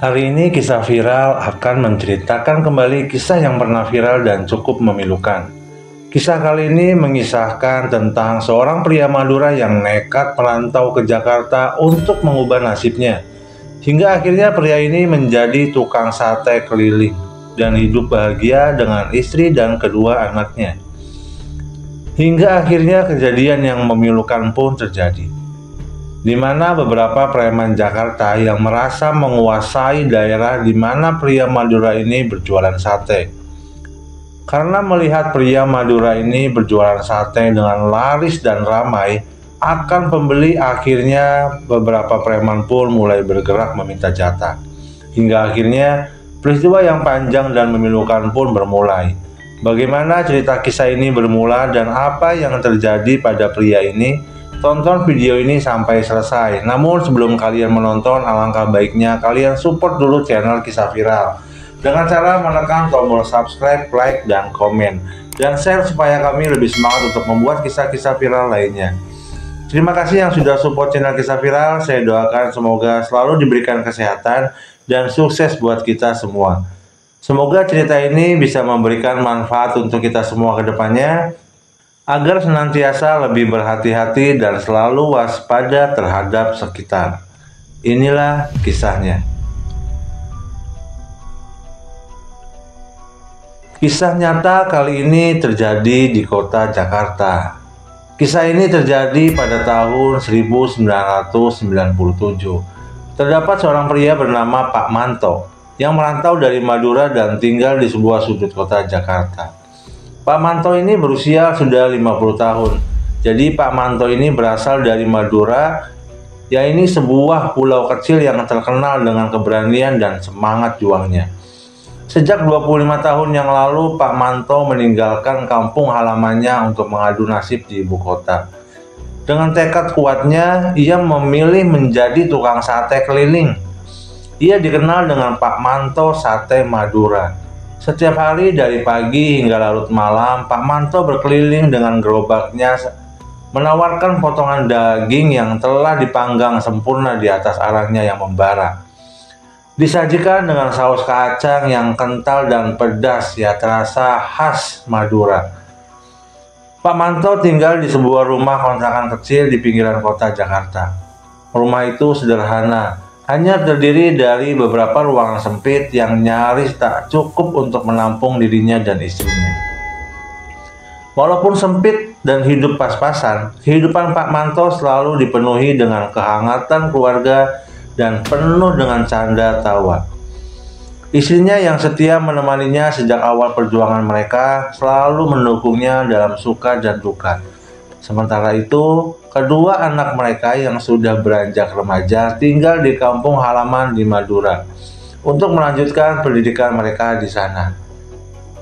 Hari ini kisah viral akan menceritakan kembali kisah yang pernah viral dan cukup memilukan. Kisah kali ini mengisahkan tentang seorang pria Madura yang nekat merantau ke Jakarta untuk mengubah nasibnya. Hingga akhirnya pria ini menjadi tukang sate keliling dan hidup bahagia dengan istri dan kedua anaknya. Hingga akhirnya kejadian yang memilukan pun terjadi, di mana beberapa preman Jakarta yang merasa menguasai daerah di mana pria Madura ini berjualan sate. Karena melihat pria Madura ini berjualan sate dengan laris dan ramai akan pembeli, akhirnya beberapa preman pun mulai bergerak meminta jatah. Hingga akhirnya peristiwa yang panjang dan memilukan pun bermulai. Bagaimana cerita kisah ini bermula dan apa yang terjadi pada pria ini? Tonton video ini sampai selesai. Namun sebelum kalian menonton, alangkah baiknya kalian support dulu channel Kisah Viral dengan cara menekan tombol subscribe, like, dan komen, dan share supaya kami lebih semangat untuk membuat kisah-kisah viral lainnya. Terima kasih yang sudah support channel Kisah Viral. Saya doakan semoga selalu diberikan kesehatan dan sukses buat kita semua. Semoga cerita ini bisa memberikan manfaat untuk kita semua ke depannya, agar senantiasa lebih berhati-hati dan selalu waspada terhadap sekitar. Inilah kisahnya. Kisah nyata kali ini terjadi di kota Jakarta. Kisah ini terjadi pada tahun 1997. Terdapat seorang pria bernama Pak Manto yang merantau dari Madura dan tinggal di sebuah sudut kota Jakarta. Pak Manto ini berusia sudah 50 tahun. Jadi Pak Manto ini berasal dari Madura, yaitu sebuah pulau kecil yang terkenal dengan keberanian dan semangat juangnya. Sejak 25 tahun yang lalu, Pak Manto meninggalkan kampung halamannya untuk mengadu nasib di ibu kota. Dengan tekad kuatnya, ia memilih menjadi tukang sate keliling. Ia dikenal dengan Pak Manto Sate Madura. Setiap hari dari pagi hingga larut malam, Pak Manto berkeliling dengan gerobaknya menawarkan potongan daging yang telah dipanggang sempurna di atas arangnya yang membara. Disajikan dengan saus kacang yang kental dan pedas, ya terasa khas Madura. Pak Manto tinggal di sebuah rumah kontrakan kecil di pinggiran kota Jakarta. Rumah itu sederhana, hanya terdiri dari beberapa ruangan sempit yang nyaris tak cukup untuk menampung dirinya dan istrinya. Walaupun sempit dan hidup pas-pasan, kehidupan Pak Manto selalu dipenuhi dengan kehangatan keluarga dan penuh dengan canda tawa. Istrinya yang setia menemaninya sejak awal perjuangan mereka, selalu mendukungnya dalam suka dan duka. Sementara itu, kedua anak mereka yang sudah beranjak remaja tinggal di kampung halaman di Madura untuk melanjutkan pendidikan mereka di sana.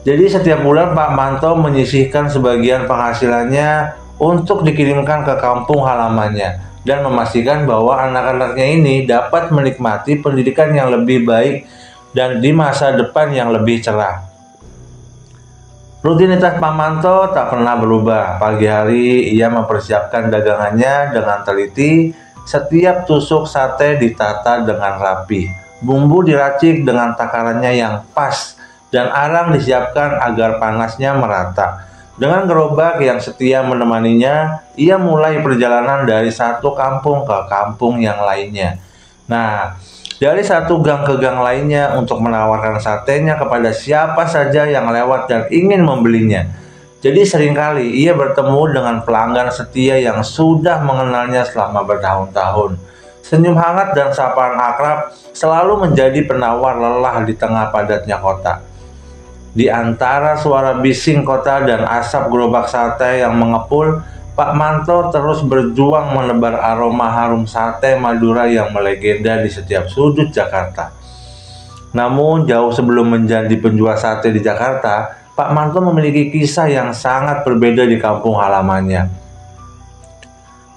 Jadi setiap bulan Pak Manto menyisihkan sebagian penghasilannya untuk dikirimkan ke kampung halamannya dan memastikan bahwa anak-anaknya ini dapat menikmati pendidikan yang lebih baik dan di masa depan yang lebih cerah. Rutinitas Pak Manto tak pernah berubah. Pagi hari ia mempersiapkan dagangannya dengan teliti. Setiap tusuk sate ditata dengan rapi, bumbu diracik dengan takarannya yang pas, dan arang disiapkan agar panasnya merata. Dengan gerobak yang setia menemaninya, ia mulai perjalanan dari satu kampung ke kampung yang lainnya. Nah, dari satu gang ke gang lainnya untuk menawarkan satenya kepada siapa saja yang lewat dan ingin membelinya. Jadi seringkali ia bertemu dengan pelanggan setia yang sudah mengenalnya selama bertahun-tahun. Senyum hangat dan sapaan akrab selalu menjadi penawar lelah di tengah padatnya kota. Di antara suara bising kota dan asap gerobak sate yang mengepul, Pak Manto terus berjuang menebar aroma harum sate Madura yang melegenda di setiap sudut Jakarta. Namun jauh sebelum menjadi penjual sate di Jakarta, Pak Manto memiliki kisah yang sangat berbeda di kampung halamannya.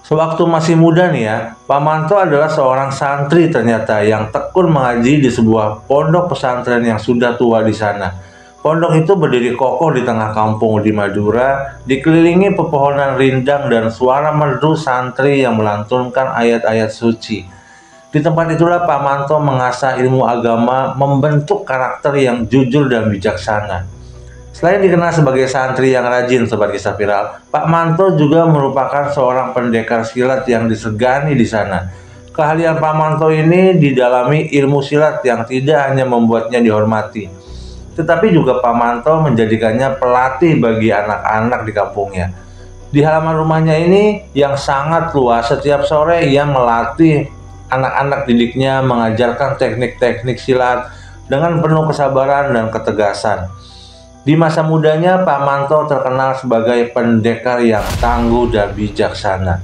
Sewaktu masih muda nih ya, Pak Manto adalah seorang santri ternyata yang tekun mengaji di sebuah pondok pesantren yang sudah tua di sana. Pondok itu berdiri kokoh di tengah kampung di Madura, dikelilingi pepohonan rindang dan suara merdu santri yang melantunkan ayat-ayat suci. Di tempat itulah Pak Manto mengasah ilmu agama, membentuk karakter yang jujur dan bijaksana. Selain dikenal sebagai santri yang rajin Sobat Kisah Viral, Pak Manto juga merupakan seorang pendekar silat yang disegani di sana. Keahlian Pak Manto ini didalami ilmu silat yang tidak hanya membuatnya dihormati, tetapi juga Pak Manto menjadikannya pelatih bagi anak-anak di kampungnya. Di halaman rumahnya ini yang sangat luas, setiap sore ia melatih anak-anak didiknya, mengajarkan teknik-teknik silat dengan penuh kesabaran dan ketegasan. Di masa mudanya, Pak Manto terkenal sebagai pendekar yang tangguh dan bijaksana.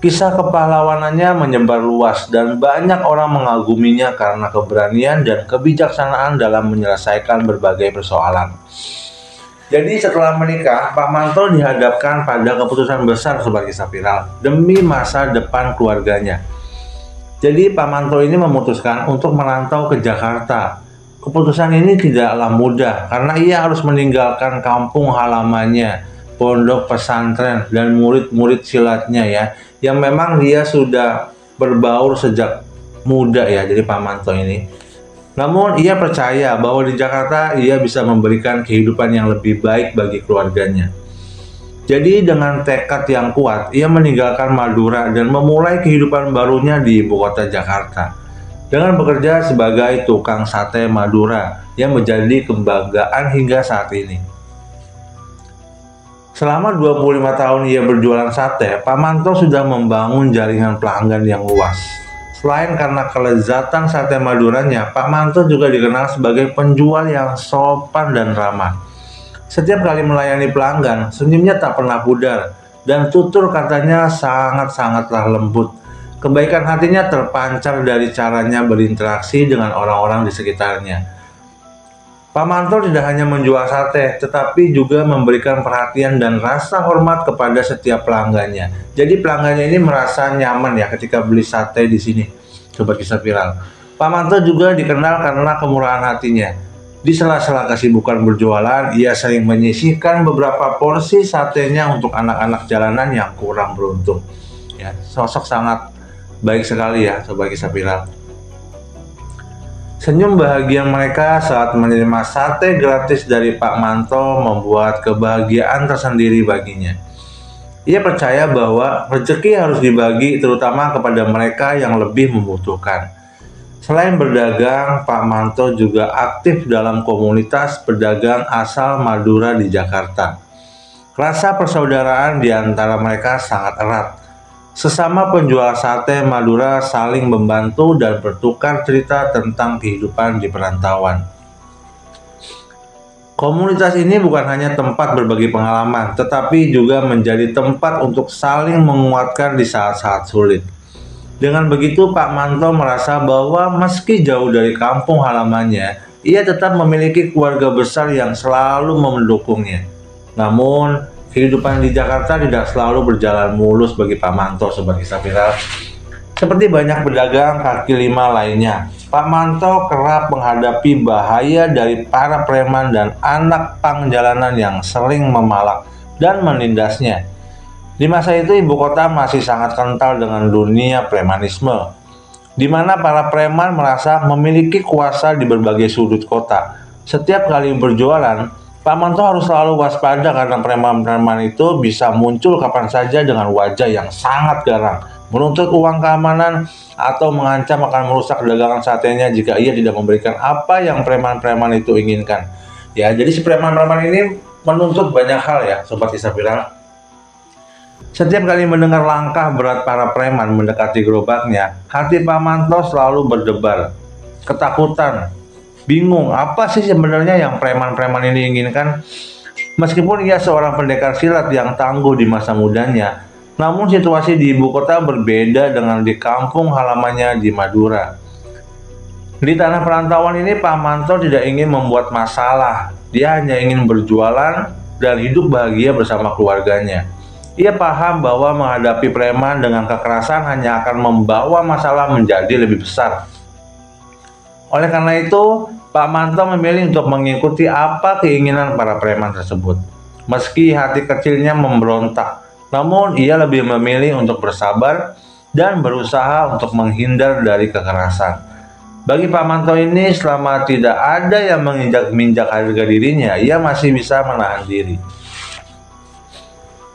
Kisah kepahlawanannya menyebar luas dan banyak orang mengaguminya karena keberanian dan kebijaksanaan dalam menyelesaikan berbagai persoalan. Jadi setelah menikah, Pak Manto dihadapkan pada keputusan besar Sobat Kisah Viral demi masa depan keluarganya. Jadi Pak Manto ini memutuskan untuk merantau ke Jakarta. Keputusan ini tidaklah mudah karena ia harus meninggalkan kampung halamannya, pondok pesantren dan murid-murid silatnya ya, yang memang dia sudah berbaur sejak muda ya, jadi Pak Manto ini. Namun ia percaya bahwa di Jakarta ia bisa memberikan kehidupan yang lebih baik bagi keluarganya. Jadi dengan tekad yang kuat, ia meninggalkan Madura dan memulai kehidupan barunya di ibu kota Jakarta. Dengan bekerja sebagai tukang sate Madura yang menjadi kebanggaan hingga saat ini. Selama 25 tahun ia berjualan sate, Pak Manto sudah membangun jaringan pelanggan yang luas. Selain karena kelezatan sate Maduranya, Pak Manto juga dikenal sebagai penjual yang sopan dan ramah. Setiap kali melayani pelanggan, senyumnya tak pernah pudar, dan tutur katanya sangat-sangatlah lembut. Kebaikan hatinya terpancar dari caranya berinteraksi dengan orang-orang di sekitarnya. Pak Manto tidak hanya menjual sate, tetapi juga memberikan perhatian dan rasa hormat kepada setiap pelanggannya. Jadi pelanggannya ini merasa nyaman ya ketika beli sate di sini, Sobat Kisah Viral. Pak Manto juga dikenal karena kemurahan hatinya. Di sela-sela kesibukan berjualan, ia sering menyisihkan beberapa porsi satenya untuk anak-anak jalanan yang kurang beruntung. Ya, sosok sangat baik sekali ya, Sobat Kisah Viral. Senyum bahagia mereka saat menerima sate gratis dari Pak Manto membuat kebahagiaan tersendiri baginya. Ia percaya bahwa rezeki harus dibagi terutama kepada mereka yang lebih membutuhkan. Selain berdagang, Pak Manto juga aktif dalam komunitas pedagang asal Madura di Jakarta. Rasa persaudaraan di antara mereka sangat erat. Sesama penjual sate Madura saling membantu dan bertukar cerita tentang kehidupan di perantauan. Komunitas ini bukan hanya tempat berbagi pengalaman, tetapi juga menjadi tempat untuk saling menguatkan di saat-saat sulit. Dengan begitu, Pak Manto merasa bahwa meski jauh dari kampung halamannya, ia tetap memiliki keluarga besar yang selalu mendukungnya. Namun, kehidupan di Jakarta tidak selalu berjalan mulus bagi Pak Manto, Sobat Kisah Viral. Seperti banyak pedagang kaki lima lainnya, Pak Manto kerap menghadapi bahaya dari para preman dan anak pang jalanan yang sering memalak dan menindasnya. Di masa itu ibu kota masih sangat kental dengan dunia premanisme, di mana para preman merasa memiliki kuasa di berbagai sudut kota. Setiap kali berjualan, Pak Manto harus selalu waspada karena preman-preman itu bisa muncul kapan saja dengan wajah yang sangat garang, menuntut uang keamanan atau mengancam akan merusak dagangan satenya jika ia tidak memberikan apa yang preman-preman itu inginkan. Ya, jadi si preman-preman ini menuntut banyak hal ya, Sobat Kisah Viral. Setiap kali mendengar langkah berat para preman mendekati gerobaknya, hati Pak Manto selalu berdebar, ketakutan. Bingung, apa sih sebenarnya yang preman-preman ini inginkan? Meskipun ia seorang pendekar silat yang tangguh di masa mudanya, namun situasi di ibu kota berbeda dengan di kampung halamannya di Madura. Di tanah perantauan ini, Pak Manto tidak ingin membuat masalah. Dia hanya ingin berjualan dan hidup bahagia bersama keluarganya. Ia paham bahwa menghadapi preman dengan kekerasan hanya akan membawa masalah menjadi lebih besar. Oleh karena itu, Pak Manto memilih untuk mengikuti apa keinginan para preman tersebut. Meski hati kecilnya memberontak, namun ia lebih memilih untuk bersabar dan berusaha untuk menghindar dari kekerasan. Bagi Pak Manto ini, selama tidak ada yang menginjak-injak harga dirinya, ia masih bisa menahan diri.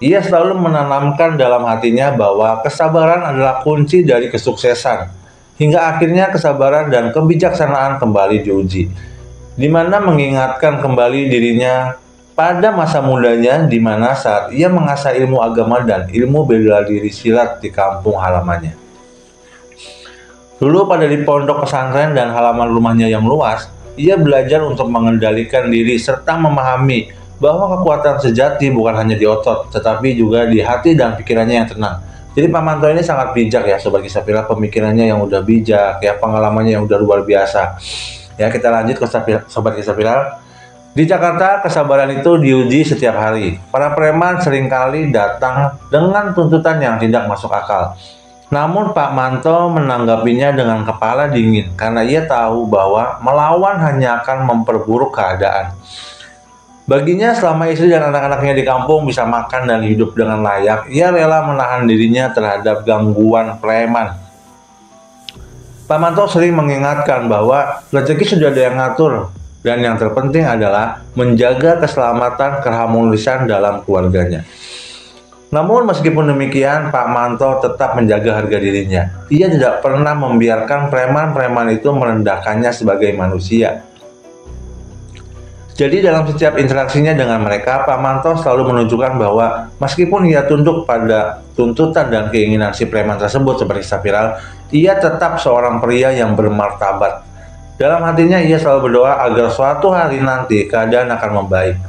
Ia selalu menanamkan dalam hatinya bahwa kesabaran adalah kunci dari kesuksesan, hingga akhirnya kesabaran dan kebijaksanaan kembali diuji, di mana mengingatkan kembali dirinya pada masa mudanya, di mana saat ia mengasah ilmu agama dan ilmu bela diri silat di kampung halamannya. Dulu pada di pondok pesantren dan halaman rumahnya yang luas, ia belajar untuk mengendalikan diri serta memahami bahwa kekuatan sejati bukan hanya di otot, tetapi juga di hati dan pikirannya yang tenang. Jadi Pak Manto ini sangat bijak ya Sobat Kisah Viral, pemikirannya yang udah bijak ya, pengalamannya yang udah luar biasa. Ya, kita lanjut ke Sobat Kisah Viral. Di Jakarta, kesabaran itu diuji setiap hari. Para preman seringkali datang dengan tuntutan yang tidak masuk akal. Namun Pak Manto menanggapinya dengan kepala dingin karena ia tahu bahwa melawan hanya akan memperburuk keadaan. Baginya, selama istri dan anak-anaknya di kampung bisa makan dan hidup dengan layak, ia rela menahan dirinya terhadap gangguan preman. Pak Manto sering mengingatkan bahwa rezeki sudah ada yang ngatur, dan yang terpenting adalah menjaga keselamatan keharmonisan dalam keluarganya. Namun meskipun demikian, Pak Manto tetap menjaga harga dirinya. Ia tidak pernah membiarkan preman-preman itu merendahkannya sebagai manusia. Jadi dalam setiap interaksinya dengan mereka, Pak Manto selalu menunjukkan bahwa meskipun ia tunduk pada tuntutan dan keinginan si preman tersebut seperti Kisah Viral, ia tetap seorang pria yang bermartabat. Dalam hatinya ia selalu berdoa agar suatu hari nanti keadaan akan membaik.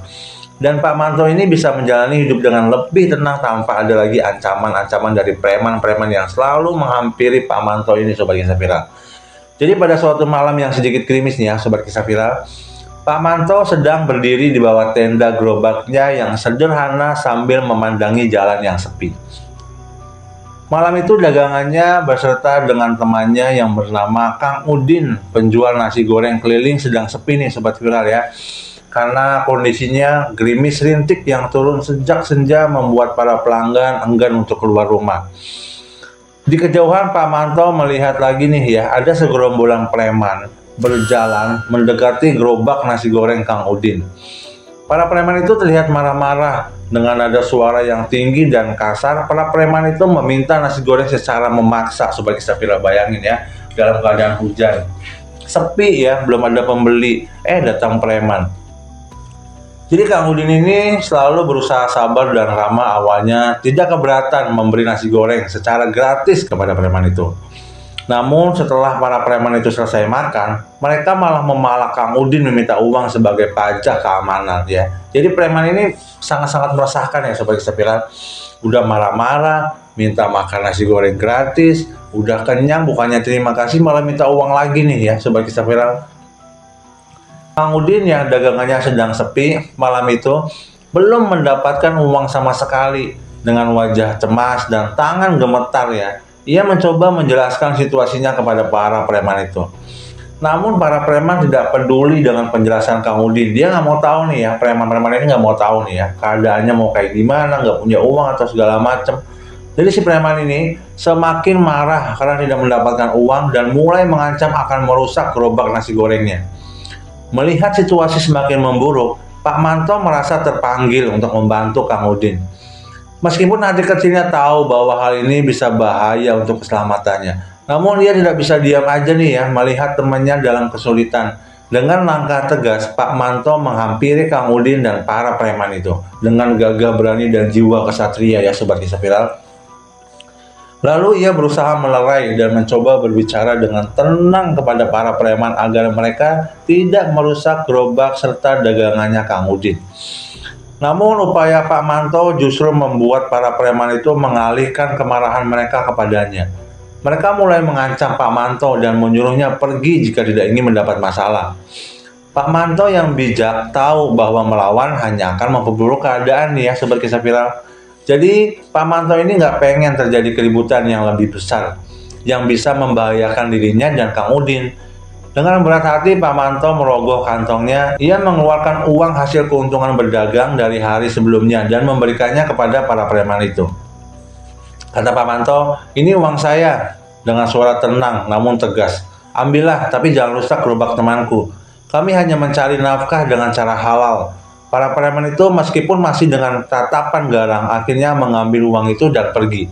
Dan Pak Manto ini bisa menjalani hidup dengan lebih tenang tanpa ada lagi ancaman-ancaman dari preman-preman yang selalu menghampiri Pak Manto ini Sobat Kisah Viral. Jadi pada suatu malam yang sedikit krimis nih ya Sobat Kisah Viral, Pak Manto sedang berdiri di bawah tenda gerobaknya yang sederhana sambil memandangi jalan yang sepi. Malam itu dagangannya beserta dengan temannya yang bernama Kang Udin, penjual nasi goreng keliling, sedang sepi nih Sobat Viral ya. Karena kondisinya gerimis rintik yang turun sejak senja membuat para pelanggan enggan untuk keluar rumah. Di kejauhan Pak Manto melihat lagi nih ya, ada segerombolan preman berjalan mendekati gerobak nasi goreng Kang Udin. Para preman itu terlihat marah-marah dengan nada suara yang tinggi dan kasar. Para preman itu meminta nasi goreng secara memaksa. Sobat Kisah Viral, bayangin ya, dalam keadaan hujan, sepi ya, belum ada pembeli, datang preman. Jadi Kang Udin ini selalu berusaha sabar dan ramah. Awalnya tidak keberatan memberi nasi goreng secara gratis kepada preman itu. Namun setelah para preman itu selesai makan, mereka malah memalak Kang Udin meminta uang sebagai pajak keamanan ya. Jadi preman ini sangat-sangat meresahkan ya Sobat Kisah Viral. Udah marah-marah, minta makan nasi goreng gratis, udah kenyang bukannya terima kasih malah minta uang lagi nih ya Sobat Kisah Viral. Kang Udin yang dagangannya sedang sepi malam itu belum mendapatkan uang sama sekali. Dengan wajah cemas dan tangan gemetar ya, ia mencoba menjelaskan situasinya kepada para preman itu. Namun para preman tidak peduli dengan penjelasan Kang Udin. Dia nggak mau tahu nih ya, preman-preman ini nggak mau tahu nih ya, keadaannya mau kayak gimana, nggak punya uang atau segala macem. Jadi si preman ini semakin marah karena tidak mendapatkan uang dan mulai mengancam akan merusak gerobak nasi gorengnya. Melihat situasi semakin memburuk, Pak Manto merasa terpanggil untuk membantu Kang Udin. Meskipun hati kecilnya tahu bahwa hal ini bisa bahaya untuk keselamatannya, namun dia tidak bisa diam aja nih ya melihat temannya dalam kesulitan. Dengan langkah tegas, Pak Manto menghampiri Kang Udin dan para preman itu dengan gagah berani dan jiwa kesatria ya Sobat Kisah Viral. Lalu ia berusaha melerai dan mencoba berbicara dengan tenang kepada para preman agar mereka tidak merusak gerobak serta dagangannya Kang Udin. Namun upaya Pak Manto justru membuat para preman itu mengalihkan kemarahan mereka kepadanya. Mereka mulai mengancam Pak Manto dan menyuruhnya pergi jika tidak ingin mendapat masalah. Pak Manto yang bijak tahu bahwa melawan hanya akan memperburuk keadaan ya Sobat Kisah Viral. Jadi Pak Manto ini nggak pengen terjadi keributan yang lebih besar yang bisa membahayakan dirinya dan Kang Udin. Dengan berat hati Pak Manto merogoh kantongnya. Ia mengeluarkan uang hasil keuntungan berdagang dari hari sebelumnya dan memberikannya kepada para preman itu. Kata Pak Manto, "Ini uang saya." Dengan suara tenang namun tegas. "Ambillah, tapi jangan rusak gerobak temanku. Kami hanya mencari nafkah dengan cara halal." Para preman itu meskipun masih dengan tatapan garang, akhirnya mengambil uang itu dan pergi.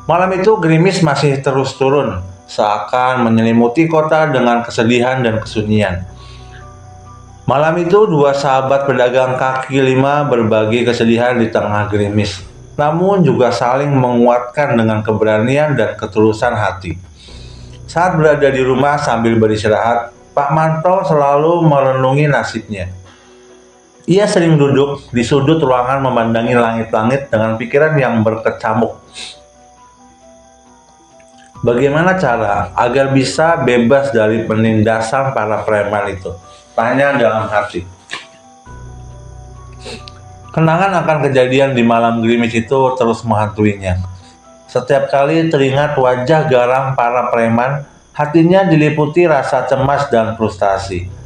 Malam itu gerimis masih terus turun, seakan menyelimuti kota dengan kesedihan dan kesunyian. Malam itu dua sahabat pedagang kaki lima berbagi kesedihan di tengah gerimis, namun juga saling menguatkan dengan keberanian dan ketulusan hati. Saat berada di rumah sambil beristirahat, Pak Manto selalu merenungi nasibnya. Ia sering duduk di sudut ruangan memandangi langit-langit dengan pikiran yang berkecamuk. Bagaimana cara agar bisa bebas dari penindasan para preman itu? Tanya dalam hati. Kenangan akan kejadian di malam gerimis itu terus menghantuinya. Setiap kali teringat wajah garang para preman, hatinya diliputi rasa cemas dan frustasi.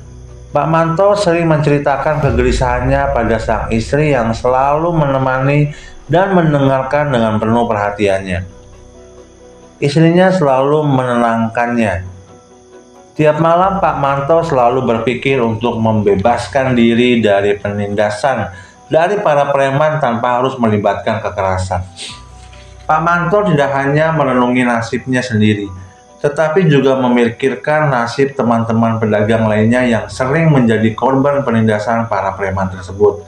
Pak Manto sering menceritakan kegelisahannya pada sang istri yang selalu menemani dan mendengarkan dengan penuh perhatiannya. Istrinya selalu menenangkannya. Tiap malam Pak Manto selalu berpikir untuk membebaskan diri dari penindasan dari para preman tanpa harus melibatkan kekerasan. Pak Manto tidak hanya merenungi nasibnya sendiri, tetapi juga memikirkan nasib teman-teman pedagang lainnya yang sering menjadi korban penindasan para preman tersebut.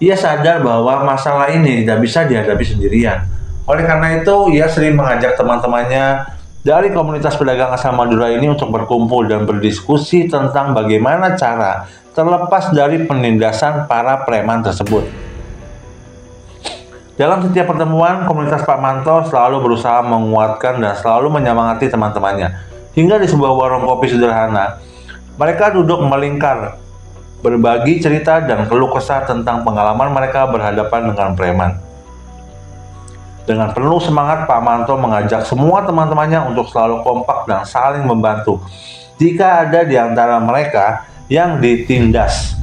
Ia sadar bahwa masalah ini tidak bisa dihadapi sendirian. Oleh karena itu, ia sering mengajak teman-temannya dari komunitas pedagang asal Madura ini untuk berkumpul dan berdiskusi tentang bagaimana cara terlepas dari penindasan para preman tersebut. Dalam setiap pertemuan, komunitas Pak Manto selalu berusaha menguatkan dan selalu menyemangati teman-temannya. Hingga di sebuah warung kopi sederhana, mereka duduk melingkar, berbagi cerita dan keluh kesah tentang pengalaman mereka berhadapan dengan preman. Dengan penuh semangat, Pak Manto mengajak semua teman-temannya untuk selalu kompak dan saling membantu jika ada di antara mereka yang ditindas.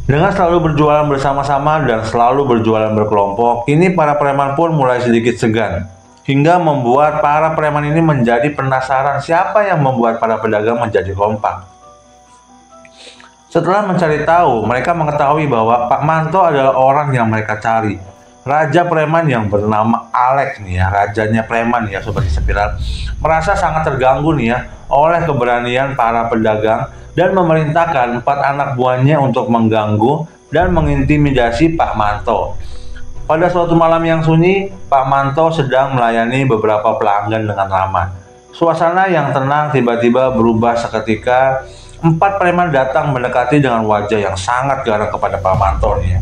Dengan selalu berjualan bersama-sama dan selalu berjualan berkelompok, kini para preman pun mulai sedikit segan, hingga membuat para preman ini menjadi penasaran siapa yang membuat para pedagang menjadi kompak. Setelah mencari tahu, mereka mengetahui bahwa Pak Manto adalah orang yang mereka cari. Raja preman yang bernama Alex nih ya, rajanya preman ya Sobat Spiral, merasa sangat terganggu nih ya oleh keberanian para pedagang dan memerintahkan 4 anak buahnya untuk mengganggu dan mengintimidasi Pak Manto. Pada suatu malam yang sunyi, Pak Manto sedang melayani beberapa pelanggan dengan ramah. Suasana yang tenang tiba-tiba berubah seketika. 4 preman datang mendekati dengan wajah yang sangat garang kepada Pak Manto nih ya.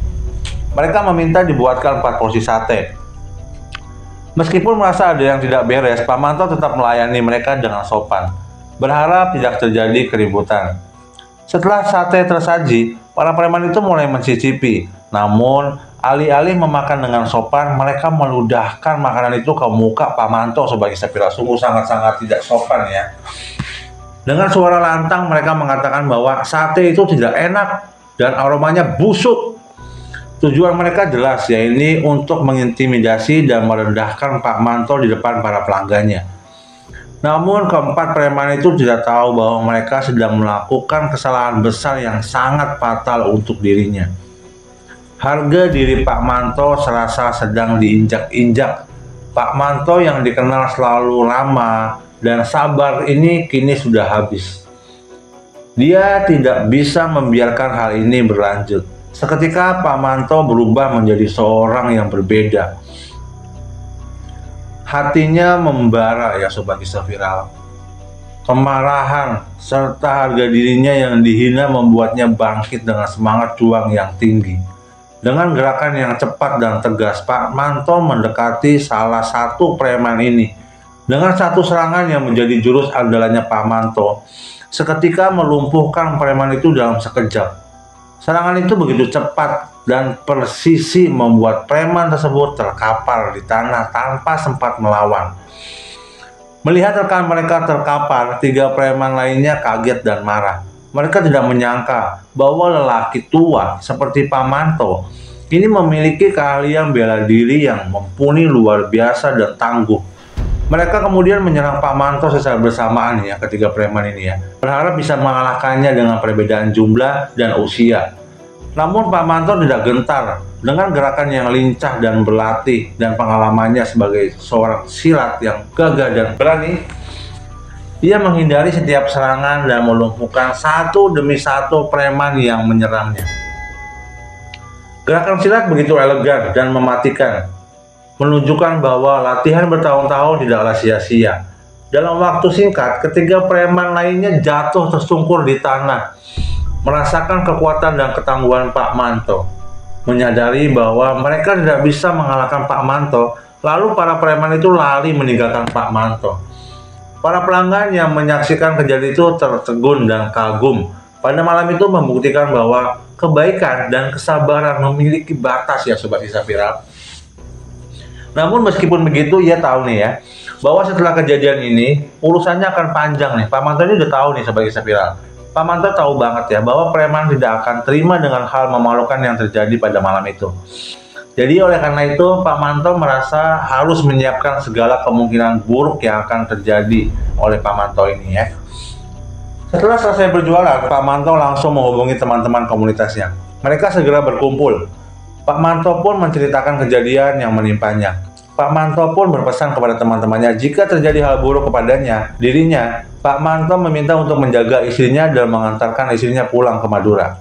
Mereka meminta dibuatkan 4 porsi sate. Meskipun merasa ada yang tidak beres, Pak Manto tetap melayani mereka dengan sopan, berharap tidak terjadi keributan. Setelah sate tersaji, para preman itu mulai mencicipi. Namun, alih-alih memakan dengan sopan, mereka meludahkan makanan itu ke muka Pak Manto sebagai Spiral. Sungguh sangat-sangat tidak sopan ya. Dengan suara lantang mereka mengatakan bahwa sate itu tidak enak dan aromanya busuk. Tujuan mereka jelas, yaitu untuk mengintimidasi dan merendahkan Pak Manto di depan para pelanggannya. Namun keempat preman itu tidak tahu bahwa mereka sedang melakukan kesalahan besar yang sangat fatal untuk dirinya. Harga diri Pak Manto serasa sedang diinjak-injak. Pak Manto yang dikenal selalu ramah dan sabar ini kini sudah habis. Dia tidak bisa membiarkan hal ini berlanjut. Seketika Pak Manto berubah menjadi seorang yang berbeda. Hatinya membara ya Sobat Kisah Viral. Kemarahan serta harga dirinya yang dihina membuatnya bangkit dengan semangat juang yang tinggi. Dengan gerakan yang cepat dan tegas, Pak Manto mendekati salah satu preman ini. Dengan satu serangan yang menjadi jurus andalannya Pak Manto, seketika melumpuhkan preman itu dalam sekejap. Serangan itu begitu cepat dan presisi membuat preman tersebut terkapar di tanah tanpa sempat melawan. Melihat rekan mereka terkapar, 3 preman lainnya kaget dan marah. Mereka tidak menyangka bahwa lelaki tua seperti Pak Manto ini memiliki keahlian bela diri yang mumpuni luar biasa dan tangguh. Mereka kemudian menyerang Pak Manto secara bersamaan ya, ketiga preman ini ya, berharap bisa mengalahkannya dengan perbedaan jumlah dan usia. Namun Pak Manto tidak gentar. Dengan gerakan yang lincah dan berlatih dan pengalamannya sebagai seorang silat yang gagah dan berani, ia menghindari setiap serangan dan melumpuhkan satu demi satu preman yang menyerangnya. Gerakan silat begitu elegan dan mematikan, menunjukkan bahwa latihan bertahun-tahun tidaklah sia-sia. Dalam waktu singkat, ketiga preman lainnya jatuh tersungkur di tanah, merasakan kekuatan dan ketangguhan Pak Manto. Menyadari bahwa mereka tidak bisa mengalahkan Pak Manto, lalu para preman itu lari meninggalkan Pak Manto. Para pelanggan yang menyaksikan kejadian itu tertegun dan kagum. Pada malam itu membuktikan bahwa kebaikan dan kesabaran memiliki batas ya Sobat Kisah Viral. Namun meskipun begitu, ia tahu nih ya, bahwa setelah kejadian ini urusannya akan panjang nih. Pak Manto ini udah tahu nih Sobat Kisah Viral. Pak Manto tahu banget ya bahwa preman tidak akan terima dengan hal memalukan yang terjadi pada malam itu. Jadi oleh karena itu Pak Manto merasa harus menyiapkan segala kemungkinan buruk yang akan terjadi oleh Pak Manto ini ya. Setelah selesai berjualan, Pak Manto langsung menghubungi teman-teman komunitasnya. Mereka segera berkumpul. Pak Manto pun menceritakan kejadian yang menimpanya. Pak Manto pun berpesan kepada teman-temannya jika terjadi hal buruk kepadanya, dirinya, Pak Manto meminta untuk menjaga istrinya dan mengantarkan istrinya pulang ke Madura.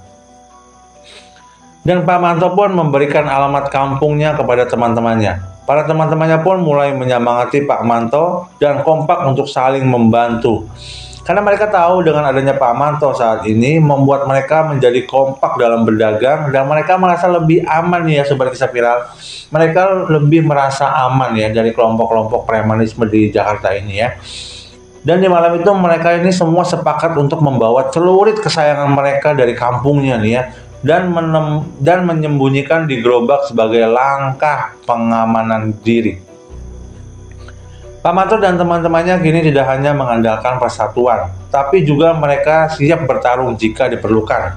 Dan Pak Manto pun memberikan alamat kampungnya kepada teman-temannya. Para teman-temannya pun mulai menyemangati Pak Manto dan kompak untuk saling membantu. Karena mereka tahu dengan adanya Pak Manto saat ini membuat mereka menjadi kompak dalam berdagang dan mereka merasa lebih aman ya Sobat Kisah Viral. Mereka lebih merasa aman ya dari kelompok-kelompok premanisme di Jakarta ini ya. Dan di malam itu mereka ini semua sepakat untuk membawa celurit kesayangan mereka dari kampungnya nih ya, dan menyembunyikan di gerobak sebagai langkah pengamanan diri. Pak Manto dan teman-temannya kini tidak hanya mengandalkan persatuan, tapi juga mereka siap bertarung jika diperlukan.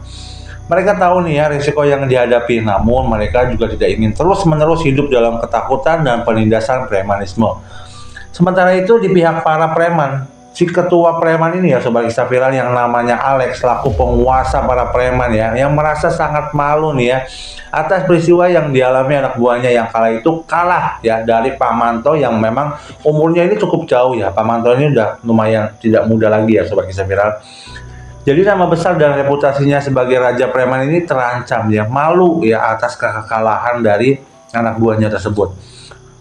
Mereka tahu nih ya risiko yang dihadapi, namun mereka juga tidak ingin terus-menerus hidup dalam ketakutan dan penindasan premanisme. Sementara itu di pihak para preman, si ketua preman ini ya Sobat Kisah Viral yang namanya Alex selaku penguasa para preman ya, yang merasa sangat malu nih ya atas peristiwa yang dialami anak buahnya yang kala itu kalah ya dari Pak Manto yang memang umurnya ini cukup jauh ya. Pak Manto ini udah lumayan tidak muda lagi ya Sobat Kisah Viral. Jadi nama besar dan reputasinya sebagai raja preman ini terancam ya, malu ya atas kekalahan dari anak buahnya tersebut.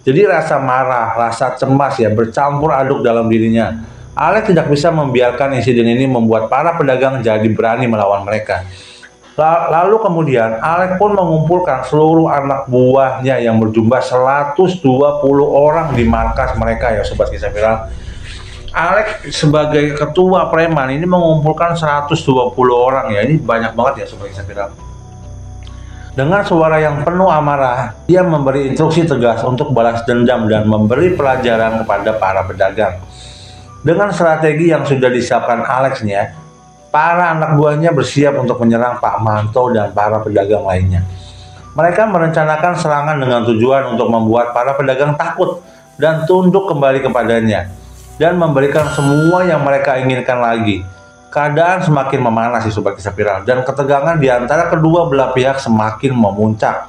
Jadi rasa marah, rasa cemas ya bercampur aduk dalam dirinya. Alex tidak bisa membiarkan insiden ini membuat para pedagang jadi berani melawan mereka. Lalu kemudian Alex pun mengumpulkan seluruh anak buahnya yang berjumlah 120 orang di markas mereka ya Sobat Kisah Viral. Alex sebagai ketua preman ini mengumpulkan 120 orang ya, ini banyak banget ya Sobat Kisah Viral. Dengan suara yang penuh amarah, dia memberi instruksi tegas untuk balas dendam dan memberi pelajaran kepada para pedagang. Dengan strategi yang sudah disiapkan Alexnya, para anak buahnya bersiap untuk menyerang Pak Manto dan para pedagang lainnya. Mereka merencanakan serangan dengan tujuan untuk membuat para pedagang takut dan tunduk kembali kepadanya, dan memberikan semua yang mereka inginkan lagi. Keadaan semakin memanas di Sobat Kisah Viral, dan ketegangan di antara kedua belah pihak semakin memuncak.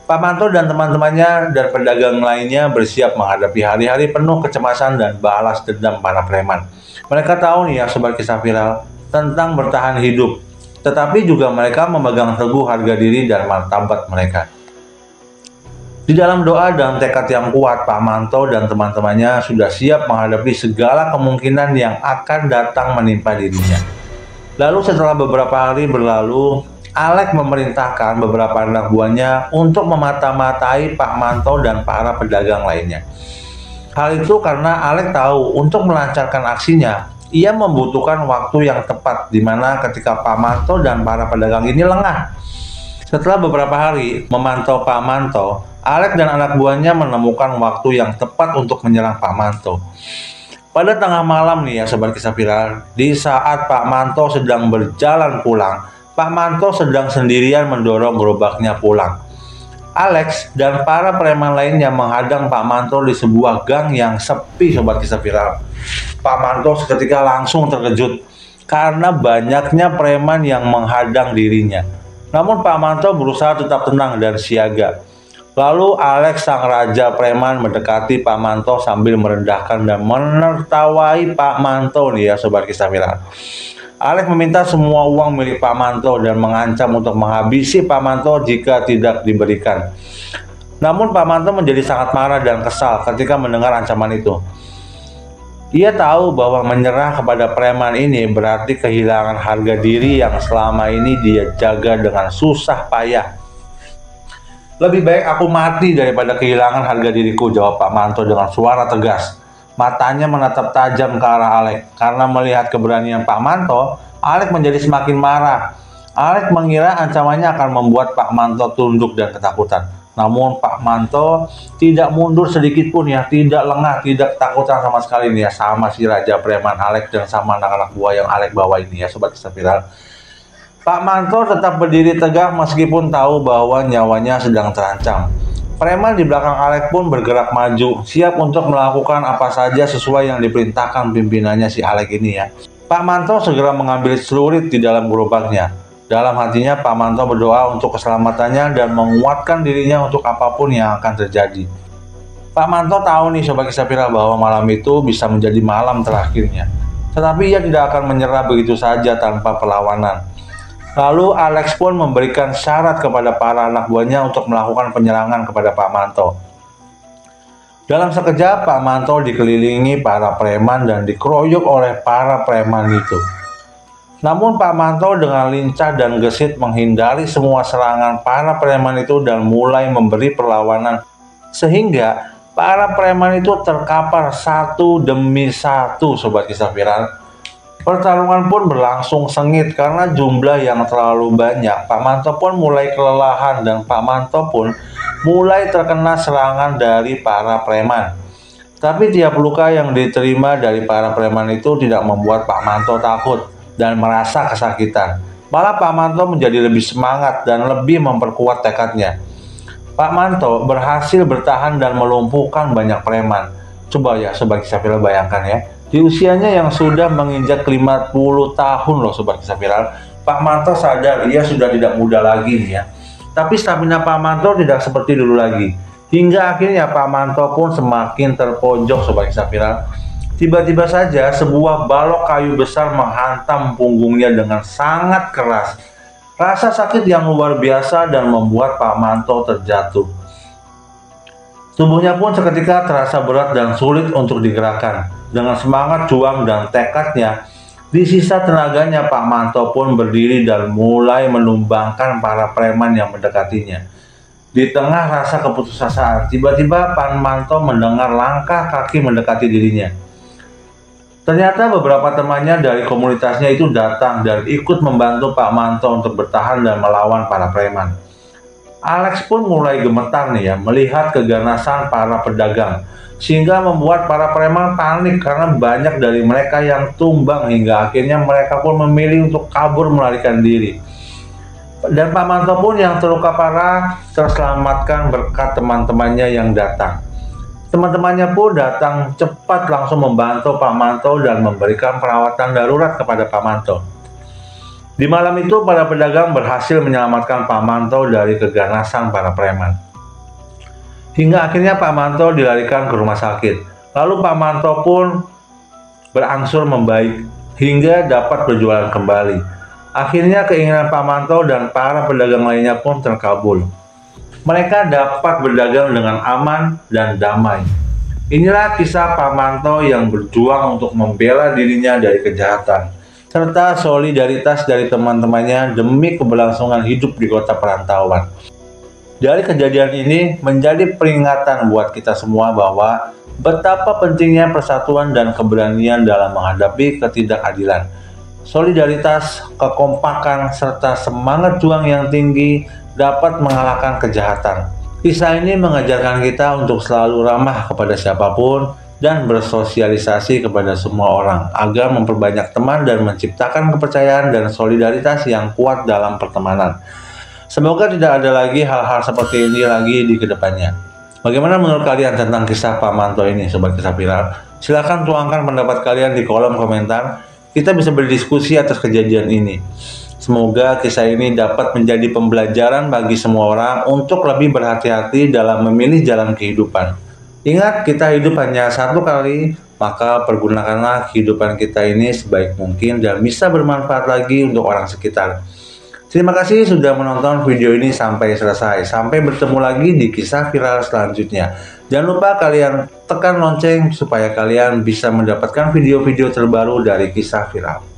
Pak Manto dan teman-temannya dan pedagang lainnya bersiap menghadapi hari-hari penuh kecemasan dan balas dendam para preman. Mereka tahu nih ya Sobat Kisah Viral tentang bertahan hidup, tetapi juga mereka memegang teguh harga diri dan martabat mereka. Di dalam doa dan tekad yang kuat, Pak Manto dan teman-temannya sudah siap menghadapi segala kemungkinan yang akan datang menimpa dirinya. Lalu setelah beberapa hari berlalu, Alex memerintahkan beberapa anak buahnya untuk memata-matai Pak Manto dan para pedagang lainnya. Hal itu karena Alex tahu untuk melancarkan aksinya, ia membutuhkan waktu yang tepat di mana ketika Pak Manto dan para pedagang ini lengah. Setelah beberapa hari memantau Pak Manto, Alex dan anak buahnya menemukan waktu yang tepat untuk menyerang Pak Manto. Pada tengah malam nih ya Sobat Kisah Viral, di saat Pak Manto sedang berjalan pulang, Pak Manto sedang sendirian mendorong gerobaknya pulang. Alex dan para preman lainnya menghadang Pak Manto di sebuah gang yang sepi, sobat kisah viral. Pak Manto seketika langsung terkejut karena banyaknya preman yang menghadang dirinya. Namun Pak Manto berusaha tetap tenang dan siaga. Lalu Alex sang raja preman mendekati Pak Manto sambil merendahkan dan menertawai Pak Manto nih ya, sobat kisah viral. Alex meminta semua uang milik Pak Manto dan mengancam untuk menghabisi Pak Manto jika tidak diberikan. Namun Pak Manto menjadi sangat marah dan kesal ketika mendengar ancaman itu. Ia tahu bahwa menyerah kepada preman ini berarti kehilangan harga diri yang selama ini dia jaga dengan susah payah. "Lebih baik aku mati daripada kehilangan harga diriku," jawab Pak Manto dengan suara tegas. Matanya menatap tajam ke arah Alex. Karena melihat keberanian Pak Manto, Alex menjadi semakin marah. Alex mengira ancamannya akan membuat Pak Manto tunduk dan ketakutan. Namun Pak Manto tidak mundur sedikit pun ya, tidak lengah, tidak ketakutan sama sekali nih ya, sama si Raja Preman Alex dan sama anak-anak buah yang Alex bawa ini ya, sobat kisah viral. Pak Manto tetap berdiri tegak meskipun tahu bahwa nyawanya sedang terancam. Preman di belakang Alex pun bergerak maju, siap untuk melakukan apa saja sesuai yang diperintahkan pimpinannya si Alex ini ya. Pak Manto segera mengambil celurit di dalam gerobaknya. Dalam hatinya Pak Manto berdoa untuk keselamatannya dan menguatkan dirinya untuk apapun yang akan terjadi. Pak Manto tahu nih sobat kisah viral bahwa malam itu bisa menjadi malam terakhirnya. Tetapi ia tidak akan menyerah begitu saja tanpa perlawanan. Lalu Alex pun memberikan syarat kepada para anak buahnya untuk melakukan penyerangan kepada Pak Manto. Dalam sekejap Pak Manto dikelilingi para preman dan dikeroyok oleh para preman itu. Namun Pak Manto dengan lincah dan gesit menghindari semua serangan para preman itu dan mulai memberi perlawanan. Sehingga para preman itu terkapar satu demi satu, sobat kisah viral. Pertarungan pun berlangsung sengit karena jumlah yang terlalu banyak. Pak Manto pun mulai kelelahan dan Pak Manto pun mulai terkena serangan dari para preman. Tapi tiap luka yang diterima dari para preman itu tidak membuat Pak Manto takut dan merasa kesakitan. Malah Pak Manto menjadi lebih semangat dan lebih memperkuat tekadnya. Pak Manto berhasil bertahan dan melumpuhkan banyak preman. Coba ya sobat kisah viral bayangkan ya. Di usianya yang sudah menginjak 50 tahun loh sobat kisah viral, Pak Manto sadar ia sudah tidak muda lagi nih ya. Tapi stamina Pak Manto tidak seperti dulu lagi. Hingga akhirnya Pak Manto pun semakin terpojok sobat kisah viral. Tiba-tiba saja sebuah balok kayu besar menghantam punggungnya dengan sangat keras. Rasa sakit yang luar biasa dan membuat Pak Manto terjatuh. Tubuhnya pun seketika terasa berat dan sulit untuk digerakkan. Dengan semangat juang dan tekadnya, di sisa tenaganya Pak Manto pun berdiri dan mulai menumbangkan para preman yang mendekatinya. Di tengah rasa keputusasaan, tiba-tiba Pak Manto mendengar langkah kaki mendekati dirinya. Ternyata beberapa temannya dari komunitasnya itu datang dan ikut membantu Pak Manto untuk bertahan dan melawan para preman. Alex pun mulai gemetar nih ya melihat keganasan para pedagang, sehingga membuat para preman panik karena banyak dari mereka yang tumbang hingga akhirnya mereka pun memilih untuk kabur melarikan diri. Dan Pak Manto pun yang terluka parah terselamatkan berkat teman-temannya yang datang. Teman-temannya pun datang cepat langsung membantu Pak Manto dan memberikan perawatan darurat kepada Pak Manto. Di malam itu para pedagang berhasil menyelamatkan Pak Manto dari keganasan para preman. Hingga akhirnya Pak Manto dilarikan ke rumah sakit. Lalu Pak Manto pun berangsur membaik hingga dapat berjualan kembali. Akhirnya keinginan Pak Manto dan para pedagang lainnya pun terkabul. Mereka dapat berdagang dengan aman dan damai. Inilah kisah Pak Manto yang berjuang untuk membela dirinya dari kejahatan, serta solidaritas dari teman-temannya demi keberlangsungan hidup di kota perantauan. Dari kejadian ini menjadi peringatan buat kita semua bahwa betapa pentingnya persatuan dan keberanian dalam menghadapi ketidakadilan. Solidaritas, kekompakan, serta semangat juang yang tinggi dapat mengalahkan kejahatan. Kisah ini mengajarkan kita untuk selalu ramah kepada siapapun dan bersosialisasi kepada semua orang agar memperbanyak teman dan menciptakan kepercayaan dan solidaritas yang kuat dalam pertemanan. Semoga tidak ada lagi hal-hal seperti ini lagi di kedepannya. Bagaimana menurut kalian tentang kisah Pak Manto ini, Sobat Kisah Viral? Silahkan tuangkan pendapat kalian di kolom komentar. Kita bisa berdiskusi atas kejadian ini. Semoga kisah ini dapat menjadi pembelajaran bagi semua orang untuk lebih berhati-hati dalam memilih jalan kehidupan. Ingat, kita hidup hanya satu kali, maka pergunakanlah kehidupan kita ini sebaik mungkin dan bisa bermanfaat lagi untuk orang sekitar. Terima kasih sudah menonton video ini sampai selesai. Sampai bertemu lagi di kisah viral selanjutnya. Jangan lupa kalian tekan lonceng supaya kalian bisa mendapatkan video-video terbaru dari kisah viral.